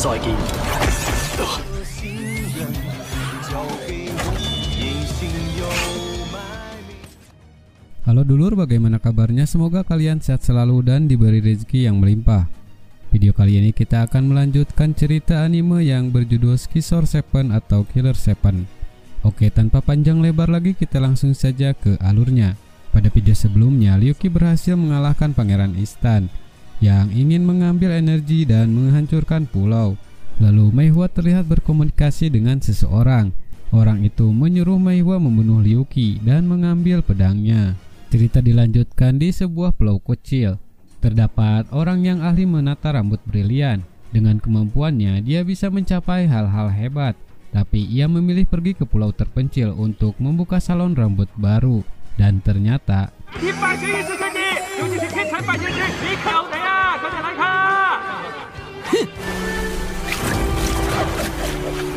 再见。 Halo dulur, bagaimana kabarnya? Semoga kalian sehat selalu dan diberi rezeki yang melimpah. Video kali ini kita akan melanjutkan cerita anime yang berjudul Scizor 7 atau Killer 7. Oke, tanpa panjang lebar lagi kita langsung saja ke alurnya. Pada video sebelumnya, Ryuki berhasil mengalahkan Pangeran Istan yang ingin mengambil energi dan menghancurkan pulau. Lalu Meihua terlihat berkomunikasi dengan seseorang. Orang itu menyuruh Meihua membunuh Ryuki dan mengambil pedangnya. Cerita dilanjutkan di sebuah pulau kecil. Terdapat orang yang ahli menata rambut brilian. Dengan kemampuannya, dia bisa mencapai hal-hal hebat. Tapi ia memilih pergi ke pulau terpencil untuk membuka salon rambut baru. Dan ternyata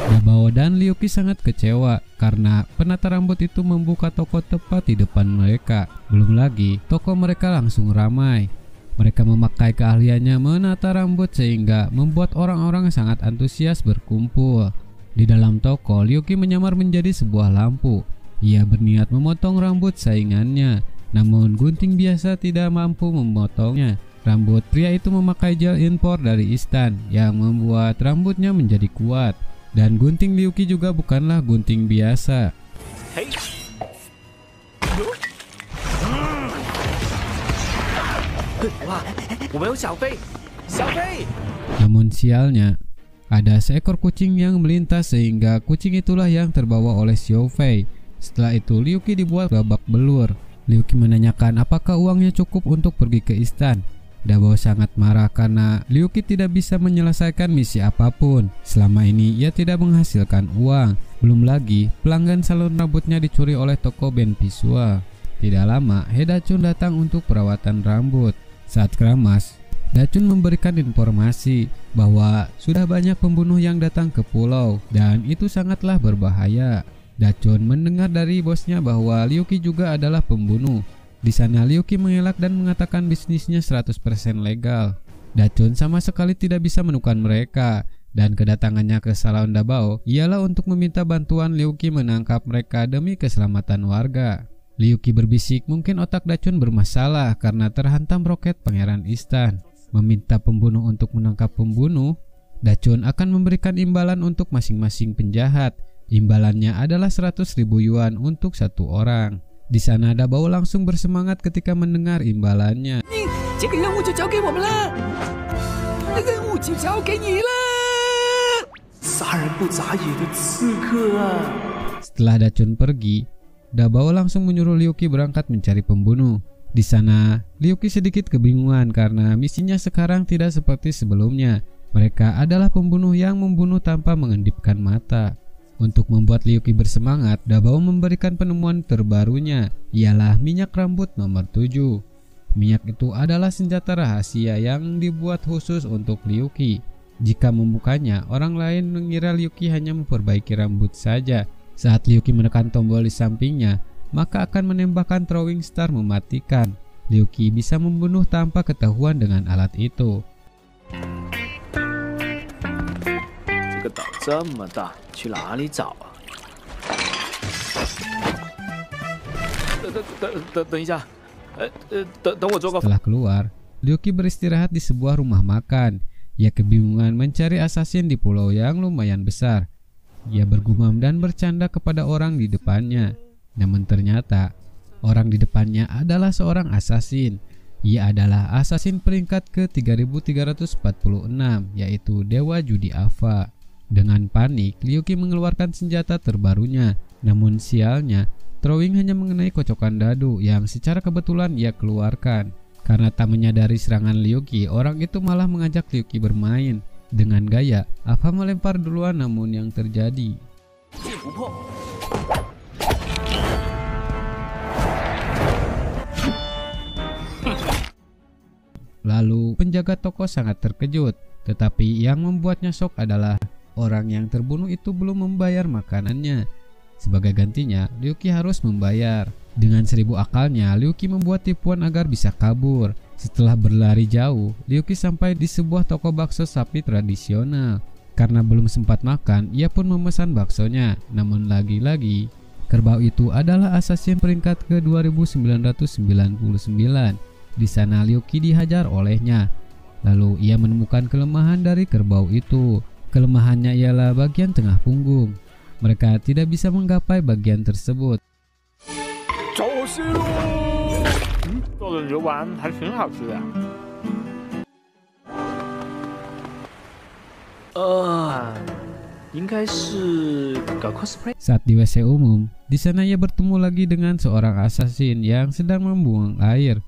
Dabao dan Ryuki sangat kecewa karena penata rambut itu membuka toko tepat di depan mereka. Belum lagi, toko mereka langsung ramai. Mereka memakai keahliannya menata rambut sehingga membuat orang-orang sangat antusias berkumpul. Di dalam toko, Ryuki menyamar menjadi sebuah lampu. Ia berniat memotong rambut saingannya, namun gunting biasa tidak mampu memotongnya. Rambut pria itu memakai gel impor dari Istan yang membuat rambutnya menjadi kuat. Dan gunting Ryuki juga bukanlah gunting biasa. Namun sialnya, ada seekor kucing yang melintas sehingga kucing itulah yang terbawa oleh Xiao Fei. Setelah itu Ryuki dibuat babak belur. Ryuki menanyakan apakah uangnya cukup untuk pergi ke Istan. Dabao sangat marah karena Ryuki tidak bisa menyelesaikan misi apapun. Selama ini ia tidak menghasilkan uang. Belum lagi pelanggan salon rambutnya dicuri oleh toko Ben Pisua. Tidak lama Hedachun datang untuk perawatan rambut. Saat keramas, Dachun memberikan informasi bahwa sudah banyak pembunuh yang datang ke pulau dan itu sangatlah berbahaya. Dachun mendengar dari bosnya bahwa Ryuki juga adalah pembunuh. Di sana Ryuki mengelak dan mengatakan bisnisnya 100% legal. Dachun sama sekali tidak bisa menemukan mereka dan kedatangannya ke salon Dabao ialah untuk meminta bantuan Ryuki menangkap mereka demi keselamatan warga. Ryuki berbisik mungkin otak Dachun bermasalah karena terhantam roket Pangeran Istan. Meminta pembunuh untuk menangkap pembunuh, Dachun akan memberikan imbalan untuk masing-masing penjahat. Imbalannya adalah 100.000 yuan untuk satu orang. Di sana Dabao langsung bersemangat ketika mendengar imbalannya. Setelah Dachun pergi, Dabao langsung menyuruh Ryuki berangkat mencari pembunuh. Di sana, Ryuki sedikit kebingungan karena misinya sekarang tidak seperti sebelumnya. Mereka adalah pembunuh yang membunuh tanpa mengendipkan mata. Untuk membuat Ryuki bersemangat, Dabao memberikan penemuan terbarunya, ialah minyak rambut nomor 7. Minyak itu adalah senjata rahasia yang dibuat khusus untuk Ryuki. Jika membukanya, orang lain mengira Ryuki hanya memperbaiki rambut saja. Saat Ryuki menekan tombol di sampingnya, maka akan menembakkan throwing star mematikan. Ryuki bisa membunuh tanpa ketahuan dengan alat itu. Setelah keluar, Ryuki beristirahat di sebuah rumah makan. Ia kebingungan mencari assassin di pulau yang lumayan besar. Ia bergumam dan bercanda kepada orang di depannya. Namun ternyata orang di depannya adalah seorang assassin. Ia adalah assassin peringkat ke 3346, yaitu Dewa Judi Ava. Dengan panik, Ryuki mengeluarkan senjata terbarunya. Namun sialnya, throwing hanya mengenai kocokan dadu yang secara kebetulan ia keluarkan. Karena tak menyadari serangan Ryuki, orang itu malah mengajak Ryuki bermain. Dengan gaya, Ava melempar duluan namun yang terjadi. Lalu penjaga toko sangat terkejut, tetapi yang membuatnya shock adalah orang yang terbunuh itu belum membayar makanannya. Sebagai gantinya, Ryuki harus membayar. Dengan 1000 akalnya, Ryuki membuat tipuan agar bisa kabur. Setelah berlari jauh, Ryuki sampai di sebuah toko bakso sapi tradisional. Karena belum sempat makan, ia pun memesan baksonya. Namun lagi-lagi, kerbau itu adalah assassin peringkat ke 2999. Di sana Liu Qi dihajar olehnya. Lalu ia menemukan kelemahan dari kerbau itu. Kelemahannya ialah bagian tengah punggung. Mereka tidak bisa menggapai bagian tersebut. 做的牛丸还挺好吃的。应该是搞 cosplay。 Saat di WC umum, di sana ia bertemu lagi dengan seorang assassin yang sedang membuang air.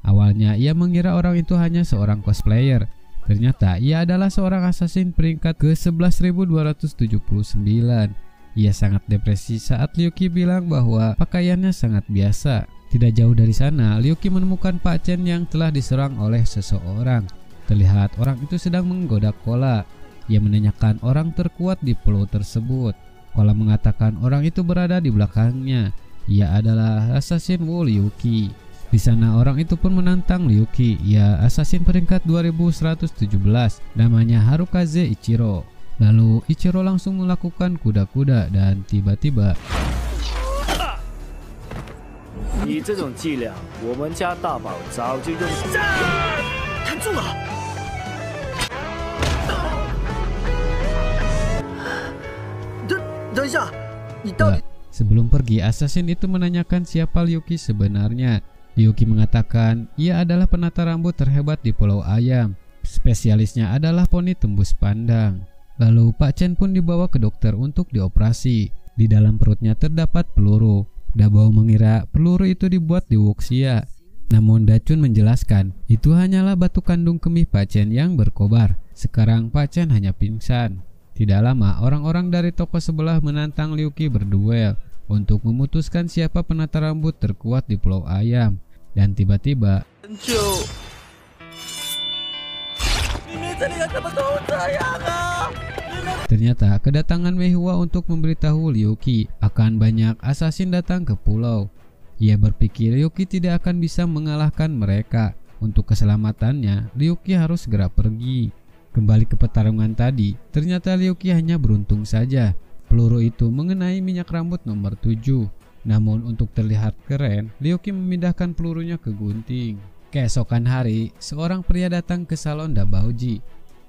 Awalnya ia mengira orang itu hanya seorang cosplayer. Ternyata ia adalah seorang assassin peringkat ke 11.279. Ia sangat depresi saat Liu Qi bilang bahwa pakaiannya sangat biasa. Tidak jauh dari sana, Liu Qi menemukan Pak Chen yang telah diserang oleh seseorang. Terlihat orang itu sedang menggoda Kola. Ia menanyakan orang terkuat di pulau tersebut. Kola mengatakan orang itu berada di belakangnya. Ia adalah assassin Wu Liu Qi. Di sana orang itu pun menantang Liu Qi. Ia assassin peringkat 2117, namanya Harukaze Ichiro. Lalu Ichiro langsung melakukan kuda-kuda dan tiba-tiba 以这种伎俩，我们家大宝早就用上。弹住了！等一下，你到底？ Sebelum pergi, assassin itu menanyakan siapa Liu Qi sebenarnya. Liu Qi mengatakan ia adalah penata rambut terhebat di Pulau Ayam. Spesialisnya adalah poni tembus pandang. Lalu Pak Chen pun dibawa ke dokter untuk dioperasi. Di dalam perutnya terdapat peluru. Dabao mengira peluru itu dibuat di Wuxia. Namun Dacun menjelaskan itu hanyalah batu kandung kemih Pak Chen yang berkobar. Sekarang Pak Chen hanya pingsan. Tidak lama orang-orang dari toko sebelah menantang Liu Qi berduel untuk memutuskan siapa penata rambut terkuat di Pulau Ayam. Dan tiba-tiba ternyata kedatangan Mei Hua untuk memberitahu Liu Qi akan banyak assassin datang ke pulau. Ia berpikir Liu Qi tidak akan bisa mengalahkan mereka. Untuk keselamatannya, Liu Qi harus segera pergi. Kembali ke pertarungan tadi, ternyata Liu Qi hanya beruntung saja. Peluru itu mengenai minyak rambut nomor 7. Namun untuk terlihat keren, Liu Qi memindahkan pelurunya ke gunting. Keesokan hari, seorang pria datang ke salon Dabaoji.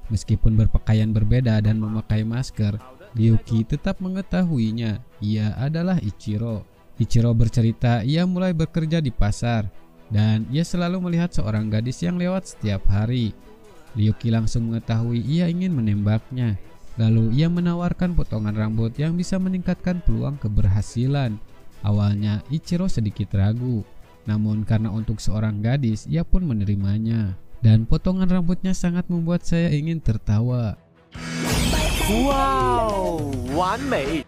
Meskipun berpakaian berbeda dan memakai masker, Liu Qi tetap mengetahuinya. Ia adalah Ichiro. Ichiro bercerita ia mulai bekerja di pasar dan ia selalu melihat seorang gadis yang lewat setiap hari. Liu Qi langsung mengetahui ia ingin menembaknya. Lalu ia menawarkan potongan rambut yang bisa meningkatkan peluang keberhasilan. Awalnya Ichiro sedikit ragu, namun karena untuk seorang gadis ia pun menerimanya. Dan potongan rambutnya sangat membuat saya ingin tertawa. Wow, 完美。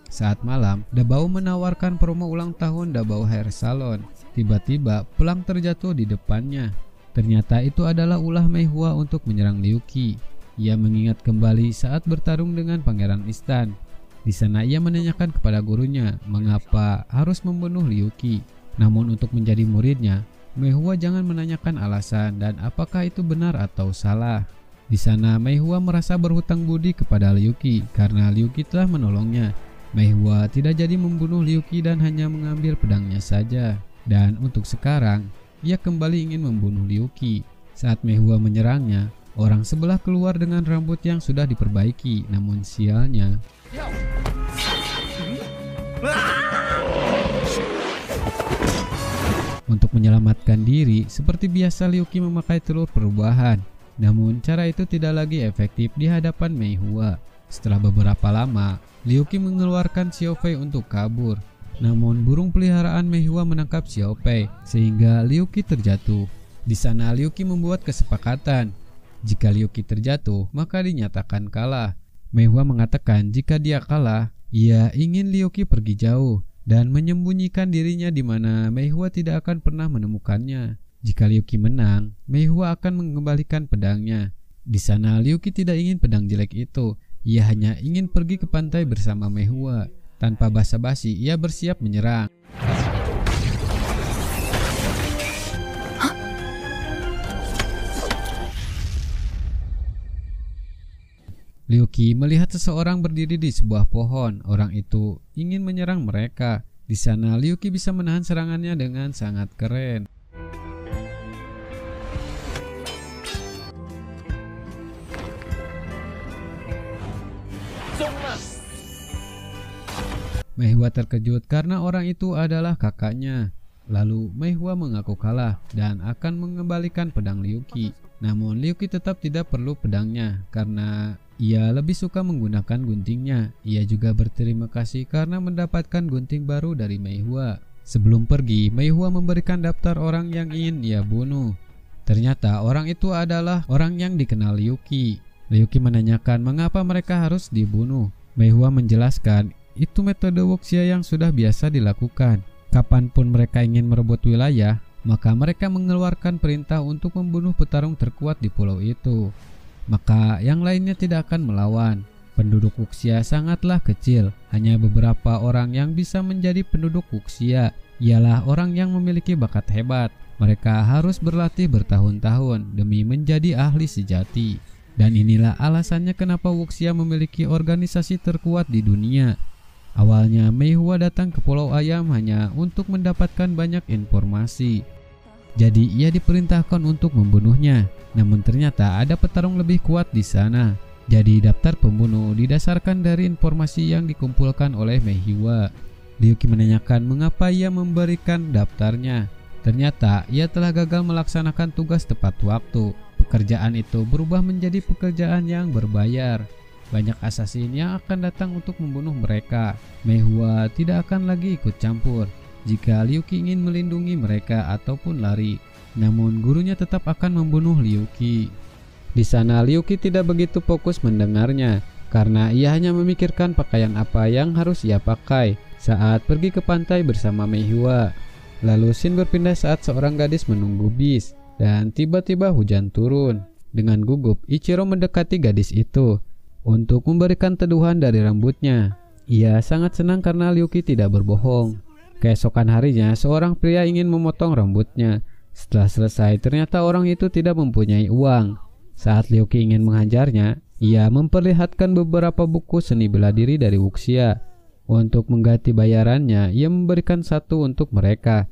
Saat malam, Dabao menawarkan promo ulang tahun Dabao Hair Salon. Tiba-tiba pelang terjatuh di depannya. Ternyata itu adalah ulah Mei Hua untuk menyerang Liu Qi. Ia mengingat kembali saat bertarung dengan Pangeran Istan. Di sana ia menanyakan kepada gurunya mengapa harus membunuh Liu Qi. Namun untuk menjadi muridnya, Mei Hua jangan menanyakan alasan dan apakah itu benar atau salah. Di sana Mei Hua merasa berhutang budi kepada Liu Qi karena Liu Qi telah menolongnya. Mei Hua tidak jadi membunuh Liu Qi dan hanya mengambil pedangnya saja. Dan untuk sekarang, ia kembali ingin membunuh Liu Qi. Saat Mei Hua menyerangnya, orang sebelah keluar dengan rambut yang sudah diperbaiki. Namun sialnya, untuk menyelamatkan diri, seperti biasa Liu Qi memakai telur perubahan. Namun cara itu tidak lagi efektif di hadapan Mei Hua. Setelah beberapa lama, Liu Qi mengeluarkan Xiao Fei untuk kabur. Namun burung peliharaan Mei Hua menangkap Xiao Fei sehingga Liu Qi terjatuh. Di sana Liu Qi membuat kesepakatan. Jika Liu Qi terjatuh, maka dinyatakan kalah. Mei Hua mengatakan jika dia kalah, ia ingin Liu Qi pergi jauh dan menyembunyikan dirinya di mana Mei Hua tidak akan pernah menemukannya. Jika Liu Qi menang, Mei Hua akan mengembalikan pedangnya. Di sana Liu Qi tidak ingin pedang jelek itu. Ia hanya ingin pergi ke pantai bersama Mei Hua. Tanpa basa-basi, ia bersiap menyerang. Liu Qi melihat seseorang berdiri di sebuah pohon. Orang itu ingin menyerang mereka. Di sana Liu Qi bisa menahan serangannya dengan sangat keren. Mei Hua terkejut karena orang itu adalah kakaknya. Lalu Mei Hua mengaku kalah dan akan mengembalikan pedang Liu Qi. Namun Liu Qi tetap tidak perlu pedangnya karena ia lebih suka menggunakan guntingnya. Ia juga berterima kasih karena mendapatkan gunting baru dari Mei Hua. Sebelum pergi, Mei Hua memberikan daftar orang yang ingin ia bunuh. Ternyata orang itu adalah orang yang dikenal Liu Qi. Liu Qi menanyakan mengapa mereka harus dibunuh. Mei Hua menjelaskan itu metode wuxia yang sudah biasa dilakukan. Kapanpun mereka ingin merebut wilayah, maka mereka mengeluarkan perintah untuk membunuh petarung terkuat di pulau itu. Maka yang lainnya tidak akan melawan. Penduduk wuxia sangatlah kecil. Hanya beberapa orang yang bisa menjadi penduduk wuxia. Ialah orang yang memiliki bakat hebat. Mereka harus berlatih bertahun-tahun demi menjadi ahli sejati. Dan inilah alasannya kenapa wuxia memiliki organisasi terkuat di dunia. Awalnya Mei Hua datang ke Pulau Ayam hanya untuk mendapatkan banyak informasi. Jadi ia diperintahkan untuk membunuhnya. Namun ternyata ada petarung lebih kuat di sana. Jadi daftar pembunuh didasarkan dari informasi yang dikumpulkan oleh Mei Hua. Liu Qi menanyakan mengapa ia memberikan daftarnya. Ternyata ia telah gagal melaksanakan tugas tepat waktu. Pekerjaan itu berubah menjadi pekerjaan yang berbayar. Banyak asasin yang akan datang untuk membunuh mereka. Mei Hua tidak akan lagi ikut campur jika Liu Qi ingin melindungi mereka ataupun lari. Namun gurunya tetap akan membunuh Liu Qi. Di sana Liu Qi tidak begitu fokus mendengarnya karena ia hanya memikirkan pakaian apa yang harus ia pakai saat pergi ke pantai bersama Mei Hua. Lalu scene berpindah saat seorang gadis menunggu bis dan tiba-tiba hujan turun. Dengan gugup Ichiro mendekati gadis itu untuk memberikan teduhan dari rambutnya. Ia sangat senang karena Liu Qi tidak berbohong. Keesokan harinya seorang pria ingin memotong rambutnya. Setelah selesai ternyata orang itu tidak mempunyai uang. Saat Liu Qi ingin menghajarnya, ia memperlihatkan beberapa buku seni bela diri dari wuxia. Untuk mengganti bayarannya, ia memberikan satu untuk mereka.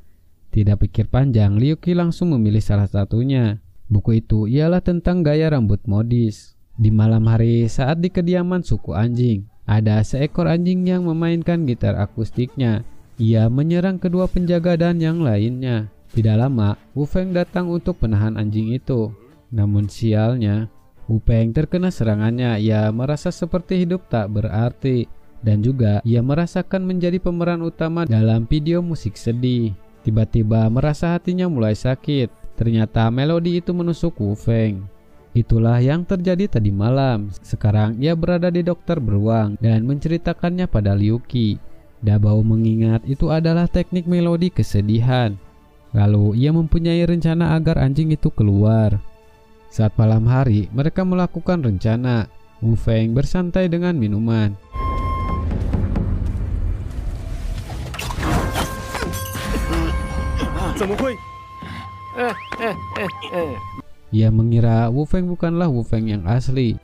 Tidak pikir panjang, Liu Qi langsung memilih salah satunya. Buku itu ialah tentang gaya rambut modis. Di malam hari saat di kediaman suku anjing, ada seekor anjing yang memainkan gitar akustiknya. Ia menyerang kedua penjaga dan yang lainnya. Tidak lama, Wu Feng datang untuk menahan anjing itu. Namun sialnya, Wu Feng terkena serangannya. Ia merasa seperti hidup tak berarti. Dan juga ia merasakan menjadi pemeran utama dalam video musik sedih. Tiba-tiba merasa hatinya mulai sakit. Ternyata melodi itu menusuk Wu Feng. Itulah yang terjadi tadi malam. Sekarang ia berada di dokter beruang dan menceritakannya pada Liu Qi. Dabao mengingat itu adalah teknik melodi kesedihan. Lalu ia mempunyai rencana agar anjing itu keluar. Saat malam hari, mereka melakukan rencana. Wu Feng bersantai dengan minuman. Ia mengira Wu Feng bukanlah Wu Feng yang asli.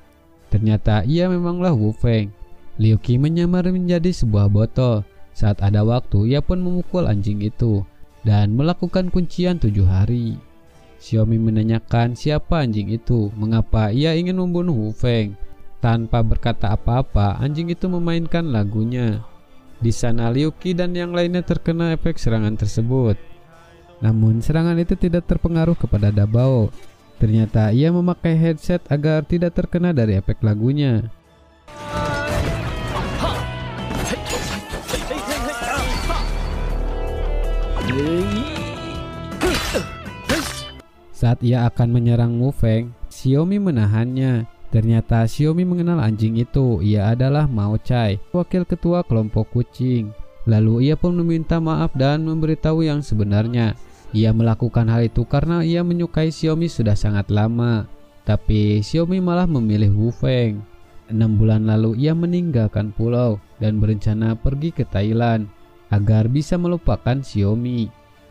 Ternyata ia memanglah Wu Feng. Liu Qi menyamar menjadi sebuah botol. Saat ada waktu, ia pun memukul anjing itu dan melakukan kuncian 7 hari. Xiaomi menanyakan siapa anjing itu, mengapa ia ingin membunuh Wu Feng. Tanpa berkata apa-apa, anjing itu memainkan lagunya. Di sana Liu Qi dan yang lainnya terkena efek serangan tersebut. Namun serangan itu tidak terpengaruh kepada Dabao. Ternyata ia memakai headset agar tidak terkena dari efek lagunya. Saat ia akan menyerang Wu Feng, Xiaomi menahannya. Ternyata Xiaomi mengenal anjing itu. Ia adalah Mao Chai, wakil ketua kelompok kucing. Lalu ia pun meminta maaf dan memberitahu yang sebenarnya. Ia melakukan hal itu karena ia menyukai Xiaomi sudah sangat lama. Tapi Xiaomi malah memilih Wu Feng. 6 bulan lalu ia meninggalkan pulau dan berencana pergi ke Thailand agar bisa melupakan Xiaomi.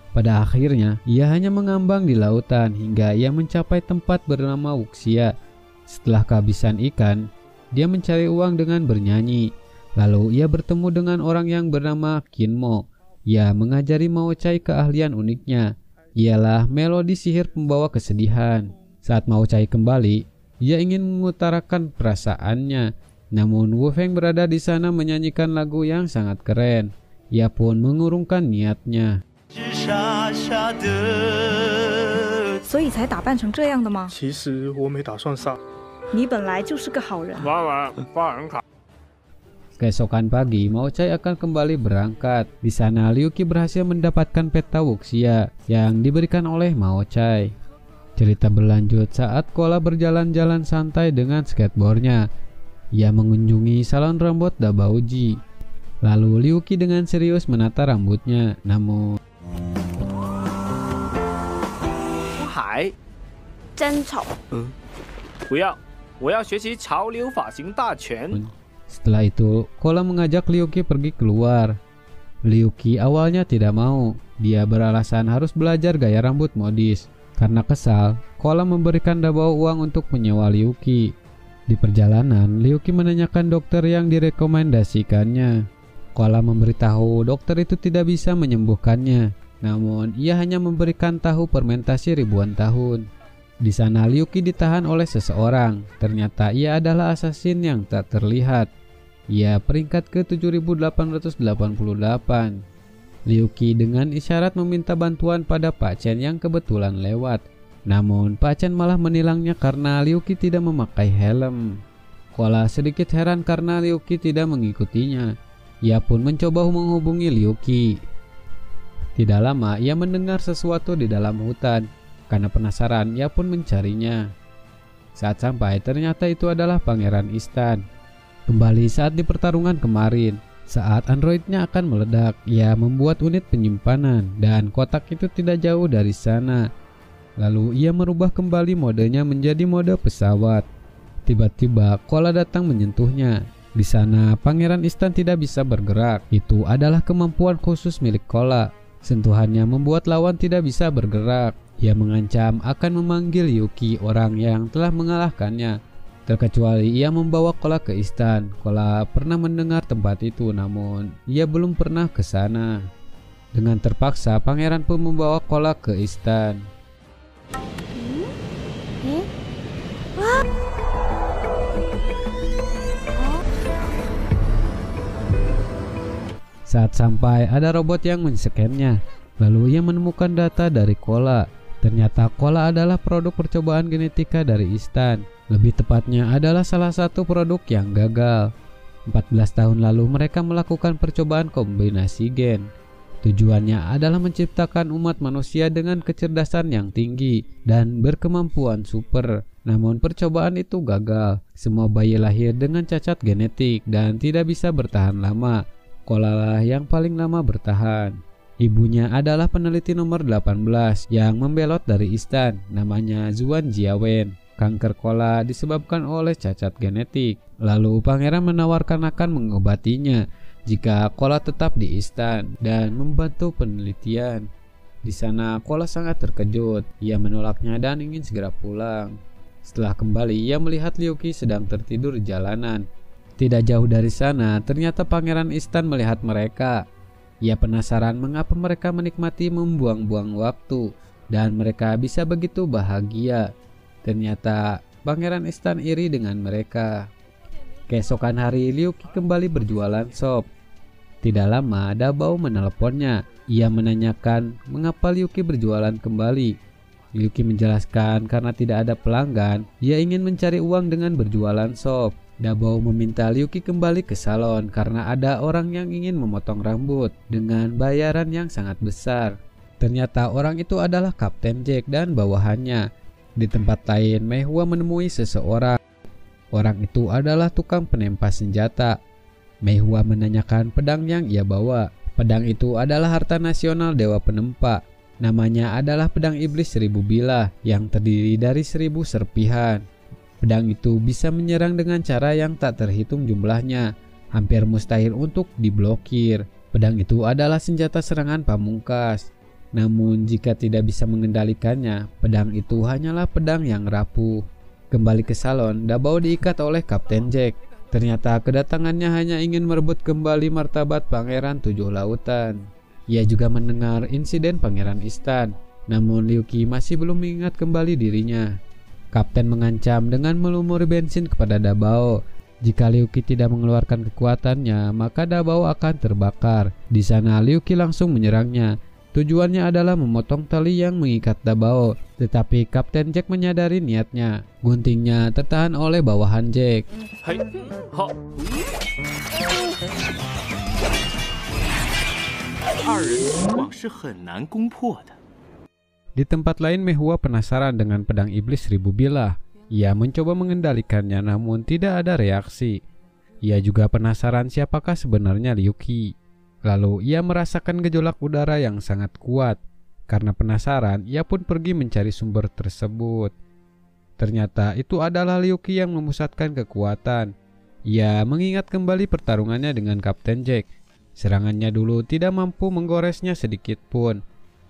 Pada akhirnya ia hanya mengambang di lautan hingga ia mencapai tempat bernama Wuxia. Setelah kehabisan ikan, Dia mencari uang dengan bernyanyi. Lalu ia bertemu dengan orang yang bernama Kinmo. Ia mengajari Mao Chai keahlian uniknya, ialah melodi sihir pembawa kesedihan. Saat Mao Chai kembali, ia ingin mengutarakan perasaannya. Namun Wu Feng berada di sana menyanyikan lagu yang sangat keren. Ia pun mengurungkan niatnya. 所以才打扮成这样的吗？其实我没打算杀。你本来就是个好人。妈妈，发人卡。 Keesokan pagi, Mao Chai akan kembali berangkat. Di sana, Liu Qi berhasil mendapatkan peta wuxia yang diberikan oleh Mao Chai. Cerita berlanjut saat Kola berjalan-jalan santai dengan skateboardnya. Ia mengunjungi salon rambut Dabauji. Lalu Liu Qi dengan serius menata rambutnya. Namun, 海，真丑。不要，我要学习潮流发型大全。 setelah itu, Kola mengajak Liu Qi pergi keluar. Liu Qi awalnya tidak mau. Dia beralasan harus belajar gaya rambut modis. Karena kesal, Kola memberikan Dabao uang untuk menyewa Liu Qi. Di perjalanan, Liu Qi menanyakan dokter yang direkomendasikannya. Kola memberitahu dokter itu tidak bisa menyembuhkannya. Namun, ia hanya memberikan tahu fermentasi ribuan tahun. Di sana Liu Qi ditahan oleh seseorang. Ternyata ia adalah asasin yang tak terlihat. Ia peringkat ke 7888. Liu Qi dengan isyarat meminta bantuan pada Pak Chen yang kebetulan lewat. Namun Pak Chen malah menilangnya karena Liu Qi tidak memakai helm. Kola sedikit heran karena Liu Qi tidak mengikutinya. Ia pun mencoba menghubungi Liu Qi. Tidak lama ia mendengar sesuatu di dalam hutan. Karena penasaran, ia pun mencarinya. Saat sampai, ternyata itu adalah Pangeran Istan. Kembali saat di pertarungan kemarin, saat androidnya akan meledak, ia membuat unit penyimpanan dan kotak itu tidak jauh dari sana. Lalu ia merubah kembali modenya menjadi mode pesawat. Tiba-tiba Kola datang menyentuhnya. Di sana Pangeran Istan tidak bisa bergerak. Itu adalah kemampuan khusus milik Kola. Sentuhannya membuat lawan tidak bisa bergerak. Ia mengancam akan memanggil Liu Qi, orang yang telah mengalahkannya. Terkecuali ia membawa Kola ke Istan. Kola pernah mendengar tempat itu, namun ia belum pernah ke sana. Dengan terpaksa, pangeran pun membawa Kola ke Istan. Saat sampai, ada robot yang men-scan-nya. Lalu ia menemukan data dari Kola. Ternyata Kola adalah produk percobaan genetika dari Istan. Lebih tepatnya adalah salah satu produk yang gagal. 14 tahun lalu mereka melakukan percobaan kombinasi gen. Tujuannya adalah menciptakan umat manusia dengan kecerdasan yang tinggi dan berkemampuan super. Namun percobaan itu gagal. Semua bayi lahir dengan cacat genetik dan tidak bisa bertahan lama. Kola lah yang paling lama bertahan. Ibunya adalah peneliti nomor 18 yang membelot dari Istan, namanya Zuan Jiawen. Kanker Kola disebabkan oleh cacat genetik. Lalu pangeran menawarkan akan mengobatinya jika Kola tetap di Istan dan membantu penelitian. Di sana Kola sangat terkejut. Ia menolaknya dan ingin segera pulang. Setelah kembali, ia melihat Liu Qi sedang tertidur di jalanan. Tidak jauh dari sana, ternyata Pangeran Istan melihat mereka. Ia penasaran mengapa mereka menikmati membuang-buang waktu dan mereka bisa begitu bahagia. Ternyata Pangeran Istan iri dengan mereka. Keesokan hari, Liu Qi kembali berjualan sop. Tidak lama, Dabao meneleponnya. Ia menanyakan mengapa Liu Qi berjualan kembali. Liu Qi menjelaskan karena tidak ada pelanggan, ia ingin mencari uang dengan berjualan sop. Dabao meminta Liu Qi kembali ke salon karena ada orang yang ingin memotong rambut dengan bayaran yang sangat besar. Ternyata orang itu adalah Kapten Jack dan bawahannya. Di tempat lain, Mei Hua menemui seseorang. Orang itu adalah tukang penempas senjata. Mei Hua menanyakan pedang yang ia bawa. Pedang itu adalah harta nasional Dewa Penempa. Namanya adalah pedang iblis 1000 bilah yang terdiri dari 1000 serpihan. Pedang itu bisa menyerang dengan cara yang tak terhitung jumlahnya. Hampir mustahil untuk diblokir. Pedang itu adalah senjata serangan pamungkas. Namun jika tidak bisa mengendalikannya, pedang itu hanyalah pedang yang rapuh. Kembali ke salon, Dabao diikat oleh Kapten Jack. Ternyata kedatangannya hanya ingin merebut kembali martabat Pangeran Tujuh Lautan. Ia juga mendengar insiden Pangeran Istan, namun Liu Qi masih belum mengingat kembali dirinya. Kapten mengancam dengan melumuri bensin kepada Dabao. Jika Liu Qi tidak mengeluarkan kekuatannya, maka Dabao akan terbakar. Di sana Liu Qi langsung menyerangnya. Tujuannya adalah memotong tali yang mengikat Dabao, tetapi Kapten Jack menyadari niatnya. Guntingnya tertahan oleh bawahan Jack. Hai, ha. Di tempat lain, Mei Hua penasaran dengan pedang iblis seribu bilah. Ia mencoba mengendalikannya namun tidak ada reaksi. Ia juga penasaran siapakah sebenarnya Liu Qi. Lalu ia merasakan gejolak udara yang sangat kuat. Karena penasaran, ia pun pergi mencari sumber tersebut. Ternyata itu adalah Liu Qi yang memusatkan kekuatan. Ia mengingat kembali pertarungannya dengan Kapten Jack. Serangannya dulu tidak mampu menggoresnya sedikit pun.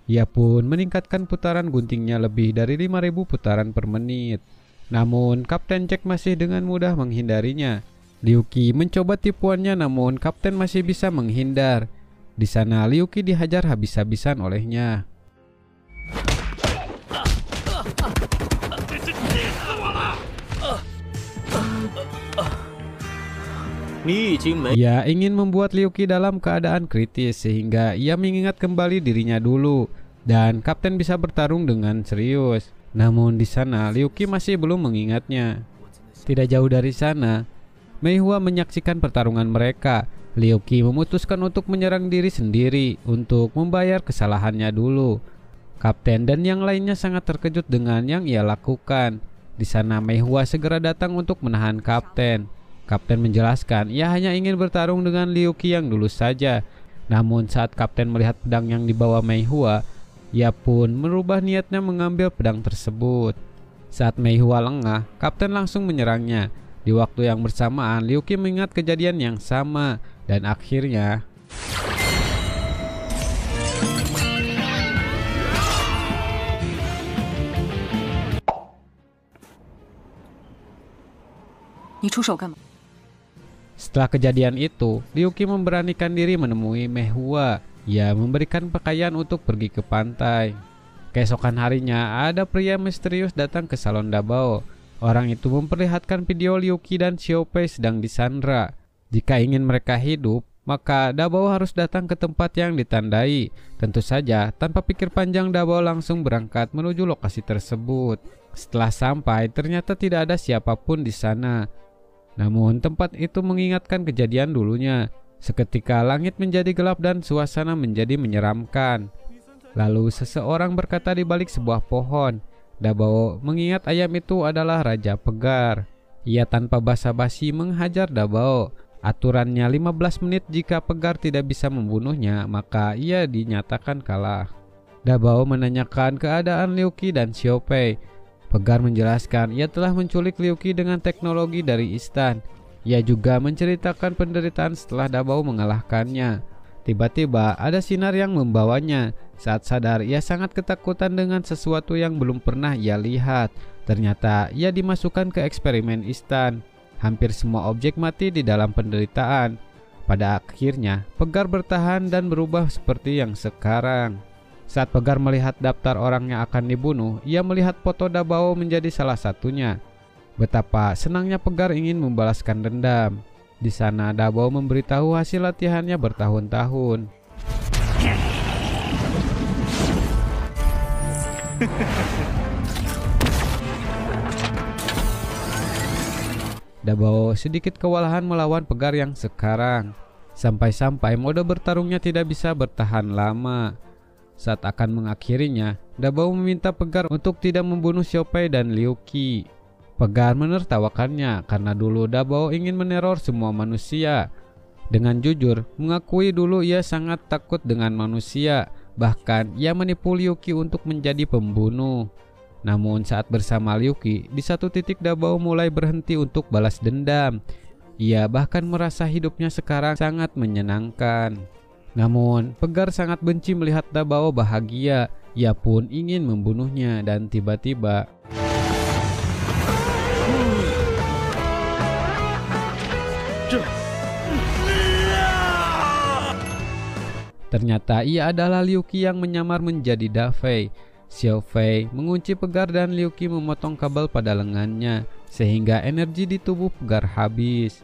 Ia pun meningkatkan putaran guntingnya lebih dari 5.000 putaran per menit. Namun Kapten Jack masih dengan mudah menghindarinya. Liu Qi mencoba tipuannya namun Kapten masih bisa menghindar. Di sana Liu Qi dihajar habis-habisan olehnya. Ia ingin membuat Liu Qi dalam keadaan kritis sehingga ia mengingat kembali dirinya dulu dan Kapten bisa bertarung dengan serius. Namun di sana Liu Qi masih belum mengingatnya. Tidak jauh dari sana, Mei Hua menyaksikan pertarungan mereka. Liu Qi memutuskan untuk menyerang diri sendiri untuk membayar kesalahannya dulu. Kapten dan yang lainnya sangat terkejut dengan yang ia lakukan. Di sana Mei Hua segera datang untuk menahan Kapten. Kapten menjelaskan ia hanya ingin bertarung dengan Liu Qi yang dulu saja. Namun saat Kapten melihat pedang yang dibawa Mei Hua, ia pun merubah niatnya mengambil pedang tersebut. Saat Mei Hua lengah, Kapten langsung menyerangnya. Di waktu yang bersamaan, Liu Qi mengingat kejadian yang sama dan akhirnya setelah kejadian itu, Liu Qi memberanikan diri menemui Mei Hua. Ia memberikan pakaian untuk pergi ke pantai. Keesokan harinya, ada pria misterius datang ke salon Dabao. Orang itu memperlihatkan video Liu Qi dan Xiao Fei sedang disandra. Jika ingin mereka hidup, maka Dabao harus datang ke tempat yang ditandai. Tentu saja, tanpa pikir panjang Dabao langsung berangkat menuju lokasi tersebut. Setelah sampai, ternyata tidak ada siapapun di sana. Namun tempat itu mengingatkan kejadian dulunya. Seketika langit menjadi gelap dan suasana menjadi menyeramkan. Lalu seseorang berkata di balik sebuah pohon. Dabao mengingat ayam itu adalah Raja Pegar. Ia tanpa basa-basi menghajar Dabao. Aturannya 15 menit, jika Pegar tidak bisa membunuhnya, maka ia dinyatakan kalah. Dabao menanyakan keadaan Liu Qi dan Xiao Fei. Pegar menjelaskan ia telah menculik Liu Qi dengan teknologi dari Istan. Ia juga menceritakan penderitaan setelah Dabao mengalahkannya. Tiba-tiba ada sinar yang membawanya. Saat sadar, ia sangat ketakutan dengan sesuatu yang belum pernah ia lihat. Ternyata ia dimasukkan ke eksperimen Istan. Hampir semua objek mati di dalam penderitaan. Pada akhirnya, Pegar bertahan dan berubah seperti yang sekarang. Saat Pegar melihat daftar orang yang akan dibunuh, ia melihat foto Dabao menjadi salah satunya. Betapa senangnya Pegar ingin membalaskan dendam. Di sana Dabao memberitahu hasil latihannya bertahun-tahun. Dabao sedikit kewalahan melawan Pegar yang sekarang. Sampai-sampai mode bertarungnya tidak bisa bertahan lama. Saat akan mengakhirinya, Dabao meminta Pegar untuk tidak membunuh Xiao Fei dan Liu Qi. Pegar menertawakannya karena dulu Dabao ingin meneror semua manusia. Dengan jujur, mengakui dulu ia sangat takut dengan manusia. Bahkan ia menipu Liu Qi untuk menjadi pembunuh. Namun saat bersama Liu Qi, di satu titik Dabao mulai berhenti untuk balas dendam. Ia bahkan merasa hidupnya sekarang sangat menyenangkan. Namun Pegar sangat benci melihat Dabao bahagia. Ia pun ingin membunuhnya dan tiba-tiba Ternyata ia adalah Liu Qi yang menyamar menjadi Da Fei. Xiao Fei mengunci pegar dan Liu Qi memotong kabel pada lengannya sehingga energi di tubuh pegar habis.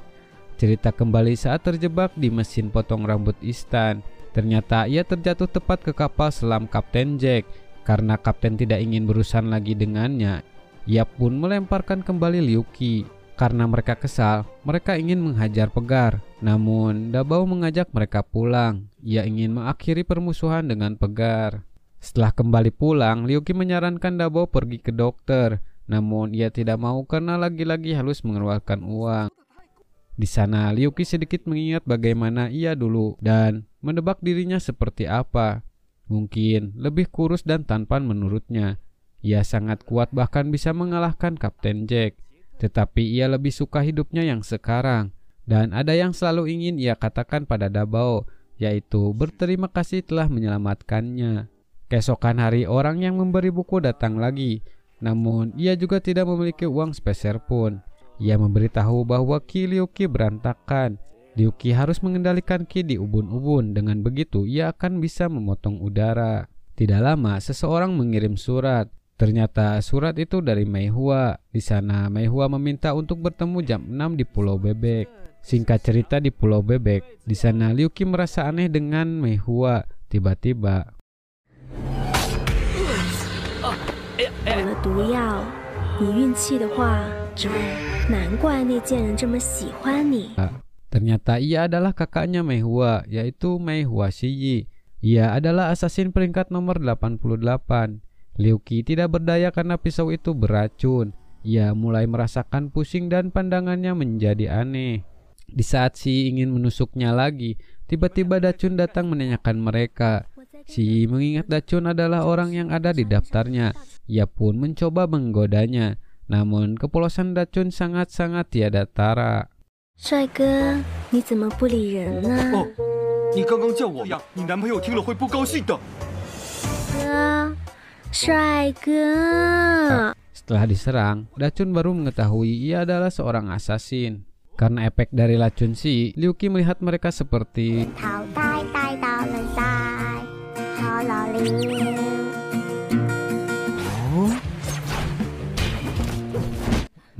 Cerita kembali saat terjebak di mesin potong rambut Istan. Ternyata ia terjatuh tepat ke kapal selam Kapten Jack. Karena kapten tidak ingin berurusan lagi dengannya, ia pun melemparkan kembali Liu Qi. Karena mereka kesal, mereka ingin menghajar pegar. Namun Dabao mengajak mereka pulang. Ia ingin mengakhiri permusuhan dengan pegar. Setelah kembali pulang, Liu Qi menyarankan Dabao pergi ke dokter. Namun ia tidak mau karena lagi-lagi harus mengeluarkan uang. Di sana Liu Qi sedikit mengingat bagaimana ia dulu dan menebak dirinya seperti apa. Mungkin lebih kurus dan tampan menurutnya. Ia sangat kuat bahkan bisa mengalahkan Kapten Jack. Tetapi ia lebih suka hidupnya yang sekarang. Dan ada yang selalu ingin ia katakan pada Dabao, yaitu berterima kasih telah menyelamatkannya. Keesokan hari orang yang memberi buku datang lagi. Namun ia juga tidak memiliki uang sepeser pun. Ia memberitahu bahwa Ki Liu Qi berantakan. Liu Qi harus mengendalikan Ki di ubun-ubun. Dengan begitu ia akan bisa memotong udara. Tidak lama seseorang mengirim surat. Ternyata surat itu dari Mei Hua. Di sana Mei Hua meminta untuk bertemu jam 6 di Pulau Bebek. Singkat cerita di Pulau Bebek, di sana Liu Qi merasa aneh dengan Mei Hua. Tiba-tiba 有了毒药，你运气的话，难怪那贱人这么喜欢你。 Ternyata ia adalah kakaknya Mei Hua, yaitu Mei Hua Shiyi. Ia adalah assassin peringkat nomor 88. Liu Qi tidak berdaya karena pisau itu beracun. Ia mulai merasakan pusing dan pandangannya menjadi aneh. Di saat Shiyi ingin menusuknya lagi, tiba-tiba Dacun datang menanyakan mereka. Shiyi mengingat Dacun adalah orang yang ada di daftarnya. Ia pun mencoba menggodanya. Namun kepolosan Dacun sangat-sangat tiada tara. 帅哥，你怎么不理人呢？哦，你刚刚叫我呀，你男朋友听了会不高兴的。哥，帅哥。 Setelah diserang, Dacun baru mengetahui ia adalah seorang assassin. Karena efek dari racun Shi, Liu Qi melihat mereka seperti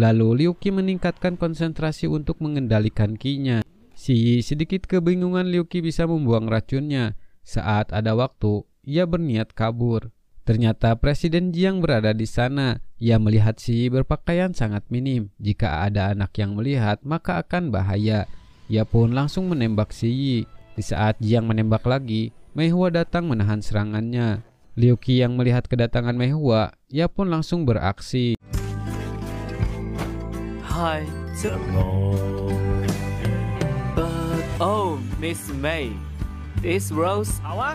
Lalu Liu Qi meningkatkan konsentrasi untuk mengendalikan Qi-nya. Shi sedikit kebingungan Liu Qi bisa membuang racunnya. Saat ada waktu, ia berniat kabur. Ternyata Presiden Jiang berada di sana. Ia melihat Shi berpakaian sangat minim. Jika ada anak yang melihat, maka akan bahaya. Ia pun langsung menembak Shi. Di saat Jiang menembak lagi, Mei Hua datang menahan serangannya. Liu Qi yang melihat kedatangan Mei Hua, ia pun langsung beraksi. 嗨，这Oh, Miss May, this rose 好啊。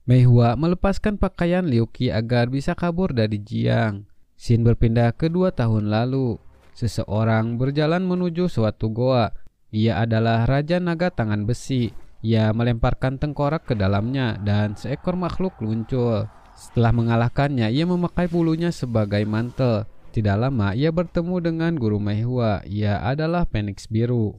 Mei Hua melepaskan pakaian Liu Qi agar bisa kabur dari Jiang. Scene berpindah ke 2 tahun lalu. Seseorang berjalan menuju suatu goa. Ia adalah Raja Naga Tangan Besi. Ia melemparkan tengkorak ke dalamnya dan seekor makhluk muncul. Setelah mengalahkannya, ia memakai bulunya sebagai mantel. Tidak lama ia bertemu dengan guru Mei Hua. Ia adalah Phoenix Biru.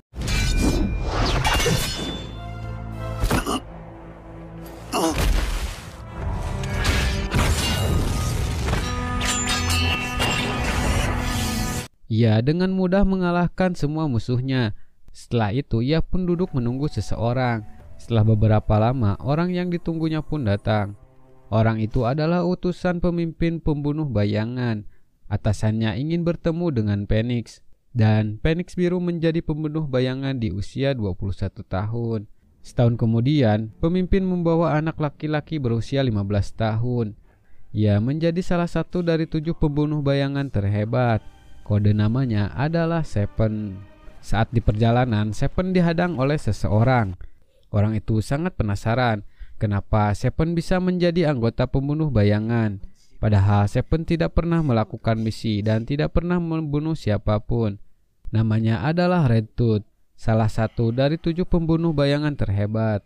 Ia dengan mudah mengalahkan semua musuhnya. Setelah itu ia pun duduk menunggu seseorang. Setelah beberapa lama, orang yang ditunggunya pun datang. Orang itu adalah utusan pemimpin pembunuh bayangan. Atasannya ingin bertemu dengan Phoenix. Dan Phoenix Biru menjadi pembunuh bayangan di usia 21 tahun. Setahun kemudian, pemimpin membawa anak laki-laki berusia 15 tahun. Ia menjadi salah satu dari 7 pembunuh bayangan terhebat. Kode namanya adalah Seven. Saat di perjalanan, Seven dihadang oleh seseorang. Orang itu sangat penasaran. Kenapa Seven bisa menjadi anggota pembunuh bayangan? Padahal Seven tidak pernah melakukan misi dan tidak pernah membunuh siapapun. Namanya adalah Red Tooth, salah satu dari 7 pembunuh bayangan terhebat.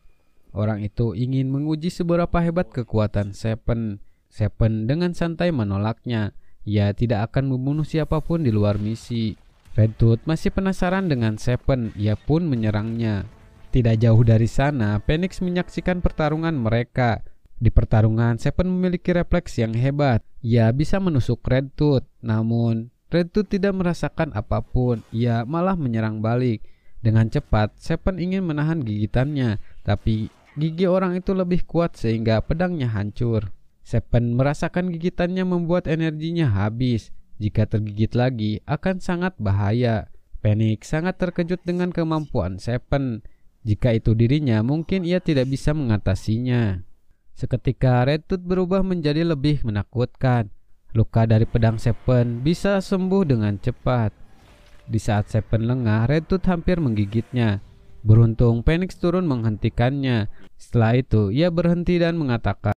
Orang itu ingin menguji seberapa hebat kekuatan Seven. Seven dengan santai menolaknya. Ia tidak akan membunuh siapapun di luar misi. Red Tooth masih penasaran dengan Seven. Ia pun menyerangnya. Tidak jauh dari sana, Phoenix menyaksikan pertarungan mereka. Di pertarungan, Seven memiliki refleks yang hebat. Ia bisa menusuk Red Tooth, namun Red Tooth tidak merasakan apapun. Ia malah menyerang balik. Dengan cepat, Seven ingin menahan gigitannya, tapi gigi orang itu lebih kuat sehingga pedangnya hancur. Seven merasakan gigitannya membuat energinya habis. Jika tergigit lagi, akan sangat bahaya. Phoenix sangat terkejut dengan kemampuan Seven. Jika itu dirinya, mungkin ia tidak bisa mengatasinya. Seketika Red Tooth berubah menjadi lebih menakutkan. Luka dari pedang Seven bisa sembuh dengan cepat. Di saat Seven lengah, Red Tooth hampir menggigitnya. Beruntung Phoenix turun menghentikannya. Setelah itu, ia berhenti dan mengatakan,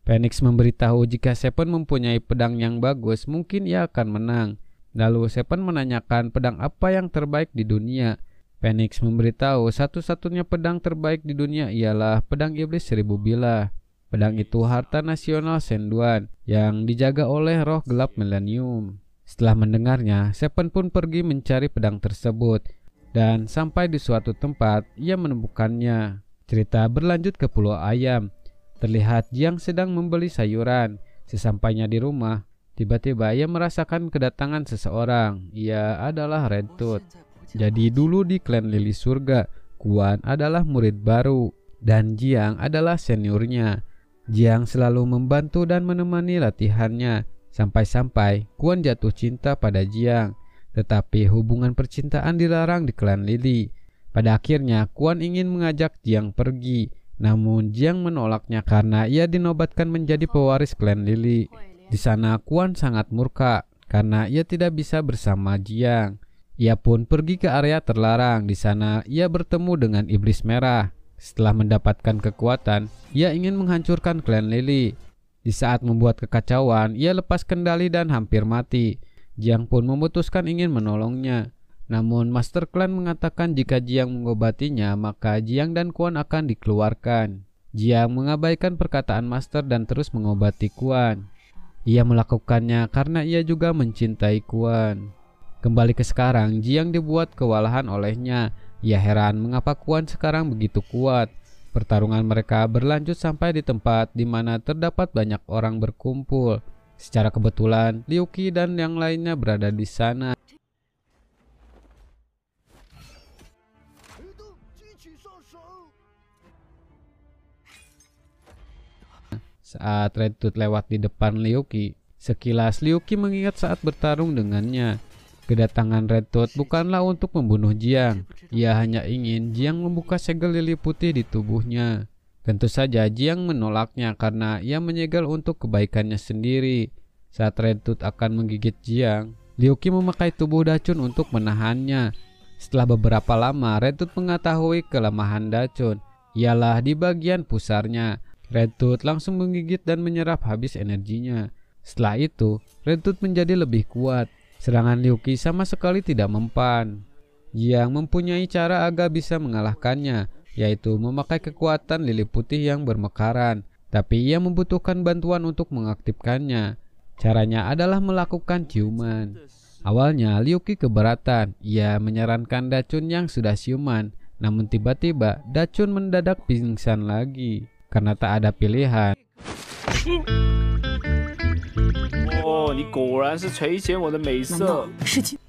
Phoenix memberitahu jika Seven mempunyai pedang yang bagus, mungkin ia akan menang. Lalu Seven menanyakan pedang apa yang terbaik di dunia. Phoenix memberitahu satu-satunya pedang terbaik di dunia ialah pedang iblis 1000 bilah. Pedang itu harta nasional Senduan yang dijaga oleh roh gelap Millennium. Setelah mendengarnya, Seven pun pergi mencari pedang tersebut. Dan sampai di suatu tempat, ia menemukannya. Cerita berlanjut ke Pulau Ayam. Terlihat Jiang sedang membeli sayuran. Sesampainya di rumah, tiba-tiba ia merasakan kedatangan seseorang. Ia adalah Red Tooth. Jadi dulu di klan Lili Surga, Quan adalah murid baru dan Jiang adalah seniornya. Jiang selalu membantu dan menemani latihannya. Sampai-sampai Quan jatuh cinta pada Jiang. Tetapi hubungan percintaan dilarang di klan Lili. Pada akhirnya Quan ingin mengajak Jiang pergi. Namun Jiang menolaknya karena ia dinobatkan menjadi pewaris klan Lili. Di sana Quan sangat murka karena ia tidak bisa bersama Jiang. Ia pun pergi ke area terlarang. Di sana ia bertemu dengan iblis merah. Setelah mendapatkan kekuatan, ia ingin menghancurkan klan Lili. Di saat membuat kekacauan, ia lepas kendali dan hampir mati. Jiang pun memutuskan ingin menolongnya. Namun Master Klan mengatakan jika Jiang mengobatinya, maka Jiang dan Quan akan dikeluarkan. Jiang mengabaikan perkataan Master dan terus mengobati Quan. Ia melakukannya karena ia juga mencintai Quan. Kembali ke sekarang, Jiang dibuat kewalahan olehnya. Ia heran mengapa Quan sekarang begitu kuat. Pertarungan mereka berlanjut sampai di tempat di mana terdapat banyak orang berkumpul. Secara kebetulan, Liu Qi dan yang lainnya berada di sana. Saat Red Tooth lewat di depan Liu Qi, sekilas Liu Qi mengingat saat bertarung dengannya. Kedatangan Red Tooth bukanlah untuk membunuh Jiang. Ia hanya ingin Jiang membuka segel lili putih di tubuhnya. Tentu saja Jiang menolaknya karena ia menyegel untuk kebaikannya sendiri. Saat Red Tooth akan menggigit Jiang, Liu Qi memakai tubuh Dacun untuk menahannya. Setelah beberapa lama, Red Tooth mengetahui kelemahan Dacun. Ialah di bagian pusarnya. Red Tooth langsung menggigit dan menyerap habis energinya. Setelah itu, Red Tooth menjadi lebih kuat. Serangan Liu Qi sama sekali tidak mempan. Jiang mempunyai cara agar bisa mengalahkannya, yaitu memakai kekuatan lili putih yang bermekaran. Tapi ia membutuhkan bantuan untuk mengaktifkannya. Caranya adalah melakukan ciuman. Awalnya Liu Qi keberatan. Ia menyarankan Dacun yang sudah siuman. Namun tiba-tiba Dacun mendadak pingsan lagi. Karena tak ada pilihan.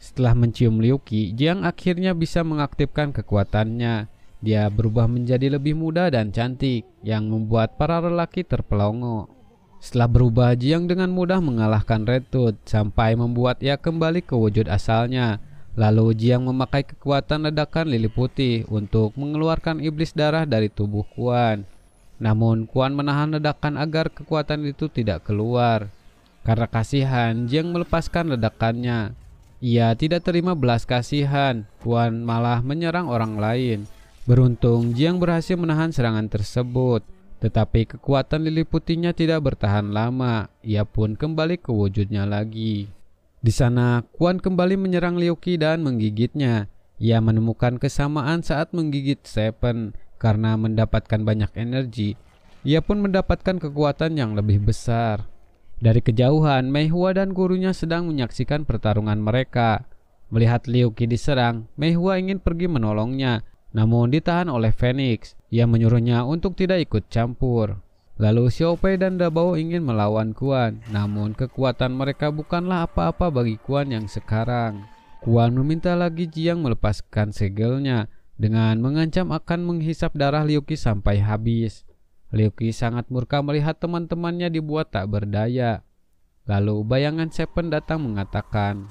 Setelah mencium Liu Qi, Jiang akhirnya bisa mengaktifkan kekuatannya. Dia berubah menjadi lebih muda dan cantik, yang membuat para lelaki terpelongo. Setelah berubah, Jiang dengan mudah mengalahkan Red Tooth sampai membuat ia kembali ke wujud asalnya. Lalu Jiang memakai kekuatan ledakan lili putih untuk mengeluarkan iblis darah dari tubuh Quan. Namun Quan menahan ledakan agar kekuatan itu tidak keluar. Karena kasihan, Jiang melepaskan ledakannya. Ia tidak terima belas kasihan. Quan malah menyerang orang lain. Beruntung Jiang berhasil menahan serangan tersebut. Tetapi kekuatan lili putihnya tidak bertahan lama. Ia pun kembali ke wujudnya lagi. Di sana Quan kembali menyerang Liu Qi dan menggigitnya. Ia menemukan kesamaan saat menggigit Seven. Karena mendapatkan banyak energi, ia pun mendapatkan kekuatan yang lebih besar. Dari kejauhan, Mei Hua dan gurunya sedang menyaksikan pertarungan mereka. Melihat Liu Qi diserang, Mei Hua ingin pergi menolongnya, namun ditahan oleh Phoenix. Ia menyuruhnya untuk tidak ikut campur. Lalu Xiao Fei dan Dabao ingin melawan Quan, namun kekuatan mereka bukanlah apa-apa bagi Quan yang sekarang. Quan meminta lagi Jiang melepaskan segelnya dengan mengancam akan menghisap darah Liu Qi sampai habis. Liu Qi sangat murka melihat teman-temannya dibuat tak berdaya. Lalu bayangan Seven datang mengatakan,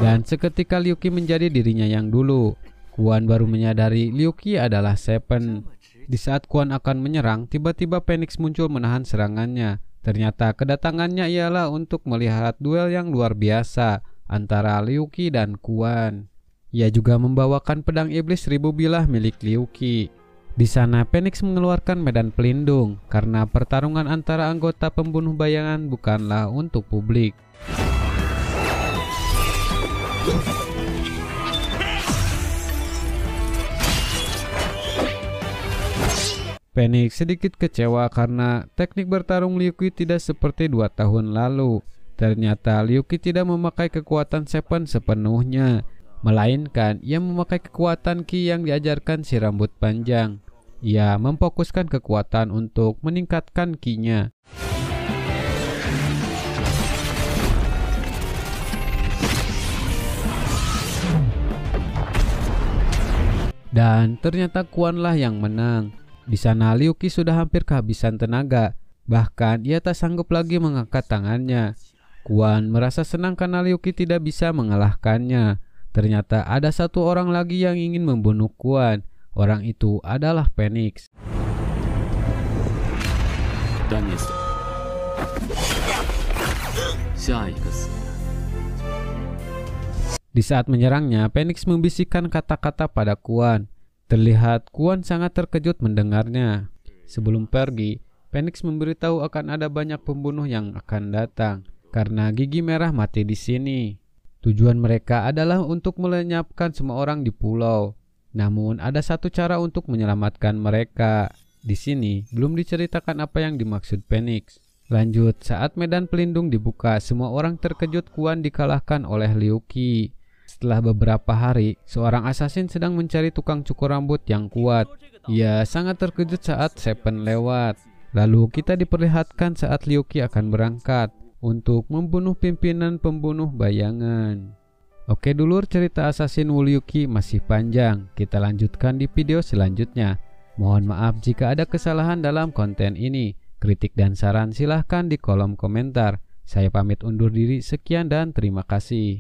dan seketika Liu Qi menjadi dirinya yang dulu. Quan baru menyadari Liu Qi adalah Seven. Di saat Quan akan menyerang, tiba-tiba Phoenix muncul menahan serangannya. Ternyata kedatangannya ialah untuk melihat duel yang luar biasa antara Liu Qi dan Quan. Ia juga membawakan pedang iblis 1000 bilah milik Liu Qi. Di sana Phoenix mengeluarkan medan pelindung karena pertarungan antara anggota pembunuh bayangan bukanlah untuk publik. Phoenix sedikit kecewa karena teknik bertarung Liu Qi tidak seperti 2 tahun lalu. Ternyata Liu Qi tidak memakai kekuatan Seven sepenuhnya, melainkan ia memakai kekuatan Qi yang diajarkan si rambut panjang. Ia memfokuskan kekuatan untuk meningkatkan Qi-nya. Dan ternyata Quan lah yang menang. Di sana Liu Qi sudah hampir kehabisan tenaga, bahkan ia tak sanggup lagi mengangkat tangannya. Quan merasa senang karena Liu Qi tidak bisa mengalahkannya. Ternyata ada satu orang lagi yang ingin membunuh Quan. Orang itu adalah Phoenix. Di saat menyerangnya, Phoenix membisikkan kata-kata pada Quan. Terlihat Quan sangat terkejut mendengarnya. Sebelum pergi, Phoenix memberitahu akan ada banyak pembunuh yang akan datang karena gigi merah mati di sini. Tujuan mereka adalah untuk melenyapkan semua orang di pulau. Namun ada satu cara untuk menyelamatkan mereka. Di sini belum diceritakan apa yang dimaksud Phoenix. Lanjut, saat medan pelindung dibuka, semua orang terkejut Quan dikalahkan oleh Liu Qi. Setelah beberapa hari, seorang assassin sedang mencari tukang cukur rambut yang kuat. Ia sangat terkejut saat Seven lewat. Lalu kita diperlihatkan saat Liu Qi akan berangkat untuk membunuh pimpinan pembunuh bayangan. Oke dulur, cerita assassin Wu Liu Qi masih panjang. Kita lanjutkan di video selanjutnya. Mohon maaf jika ada kesalahan dalam konten ini. Kritik dan saran silahkan di kolom komentar. Saya pamit undur diri, sekian dan terima kasih.